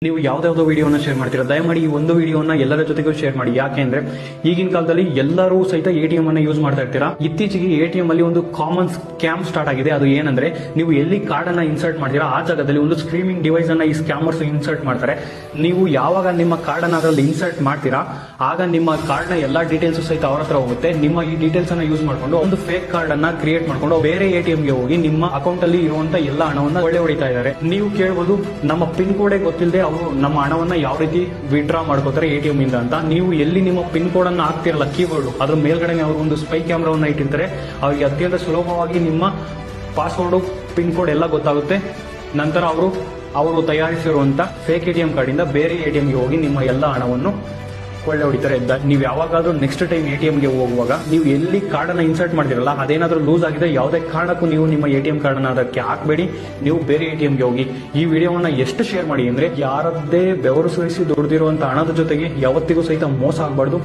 ನೀವು ಯಾವ್ದಾವ್ದೋ ವಿಡಿಯೋನ ಶೇರ್ ಮಾಡ್ತೀರಾ, ದಯಮಾಡಿ ಈ ಒಂದು ವಿಡಿಯೋನ ಎಲ್ಲರ ಜೊತೆಗೂ ಶೇರ್ ಮಾಡಿ. ಯಾಕೆಂದ್ರೆ ಈಗಿನ ಕಾಲದಲ್ಲಿ ಎಲ್ಲರೂ ಸಹಿತ ಎಟಿಎಂ ಅನ್ನ ಯೂಸ್ ಮಾಡ್ತಾ ಇರ್ತೀರಾ. ಇತ್ತೀಚೆಗೆ ಎಟಿಎಂ ಅಲ್ಲಿ ಒಂದು ಕಾಮನ್ ಸ್ಕ್ಯಾಮ್ ಸ್ಟಾರ್ಟ್ ಆಗಿದೆ. ಅದು ಏನಂದ್ರೆ, ನೀವು ಎಲ್ಲಿ ಕಾರ್ಡ್ ಅನ್ನ ಇನ್ಸರ್ಟ್ ಮಾಡ್ತೀರಾ ಆ ಜಾಗದಲ್ಲಿ ಒಂದು ಸ್ಟ್ರೀಮಿಂಗ್ ಡಿವೈಸ್ ಅನ್ನ ಈ ಸ್ಕ್ಯಾಮರ್ಸ್ ಇನ್ಸರ್ಟ್ ಮಾಡ್ತಾರೆ. ನೀವು ಯಾವಾಗ ನಿಮ್ಮ ಕಾರ್ಡ್ ಅನ್ನ ಅದರಲ್ಲಿ ಇನ್ಸರ್ಟ್ ಮಾಡ್ತೀರಾ ಆಗ ನಿಮ್ಮ ಕಾರ್ಡ್ ನ ಎಲ್ಲಾ ಡೀಟೇಲ್ಸ್ ಸಹಿತ ಅವ್ರ ಹತ್ರ ಹೋಗುತ್ತೆ. ನಿಮ್ಮ ಈ ಡೀಟೇಲ್ಸ್ ಅನ್ನ ಯೂಸ್ ಮಾಡ್ಕೊಂಡು ಒಂದು ಫೇಕ್ ಕಾರ್ಡ್ ಅನ್ನ ಕ್ರಿಯೇಟ್ ಮಾಡ್ಕೊಂಡು ಬೇರೆ ಎಟಿಎಂ ಗೆ ಹೋಗಿ ನಿಮ್ಮ ಅಕೌಂಟ್ ಅಲ್ಲಿ ಇರುವಂತ ಎಲ್ಲ ಹಣವನ್ನ ಕೊಳ್ಳೆ ಹೊಡಿತಾ ಇದ್ದಾರೆ. ನೀವು ಕೇಳಬಹುದು, ನಮ್ಮ ಪಿನ್ ಕೋಡ್ ಗೊತ್ತಿಲ್ಲದೆ ಅವರು ನಮ್ಮ ಹಣವನ್ನ ಯಾವ ರೀತಿ ವಿಡ್ರಾ ಮಾಡ್ಕೋತಾರೆ ಎಟಿಎಂ ಇಂದ ಅಂತ. ನೀವು ಎಲ್ಲಿ ನಿಮ್ಮ ಪಿನ್ ಕೋಡ್ ಅನ್ನ ಹಾಕ್ತಿರಲ್ಲ ಕೀಬೋರ್ಡ್, ಅದ್ರ ಮೇಲ್ಗಡೆ ಅವರು ಒಂದು ಸ್ಪೈ ಕ್ಯಾಮ್ರಾವನ್ನ ಇಟ್ಟಿರ್ತಾರೆ. ಅವರಿಗೆ ಅತ್ಯಂತ ಸುಲಭವಾಗಿ ನಿಮ್ಮ ಪಾಸ್ವರ್ಡ್, ಪಿನ್ ಕೋಡ್ ಎಲ್ಲ ಗೊತ್ತಾಗುತ್ತೆ. ನಂತರ ಅವರು ತಯಾರಿಸಿರುವಂತ ಫೇಕ್ ಎಟಿಎಂ ಕಾರ್ಡ್ ಇಂದ ಬೇರೆ ಎಟಿಎಂ ಗೆ ಹೋಗಿ ನಿಮ್ಮ ಎಲ್ಲ ಹಣವನ್ನು ಕೊಳ್ಳೆ ಹೊಡಿತಾರೆ. ನೀವು ಯಾವಾಗಾದ್ರೂ ನೆಕ್ಸ್ಟ್ ಟೈಮ್ ಎಟಿಎಂ ಗೆ ಹೋಗುವಾಗ ನೀವು ಎಲ್ಲಿ ಕಾರ್ಡ್ ಅನ್ನ ಇನ್ಸರ್ಟ್ ಮಾಡಿದಿರಲ್ಲ ಅದೇನಾದ್ರೂ ಲೂಸ್ ಆಗಿದೆ, ಯಾವುದೇ ಕಾರಣಕ್ಕೂ ನೀವು ನಿಮ್ಮ ಎಟಿಎಂ ಕಾರ್ಡ್ ಅನ್ನ ಅದಕ್ಕೆ ಹಾಕಬೇಡಿ. ನೀವು ಬೇರೆ ಎಟಿಎಂ ಗೆ ಹೋಗಿ. ಈ ವಿಡಿಯೋವನ್ನ ಎಷ್ಟು ಶೇರ್ ಮಾಡಿ ಅಂದ್ರೆ, ಯಾರದ್ದೇ ಬೆವರು ಸುರಿಸಿ ದುಡಿದಿರುವಂತ ಹಣದ ಜೊತೆಗೆ ಯಾವತ್ತಿಗೂ ಸಹಿತ ಮೋಸ ಆಗಬಾರ್ದು.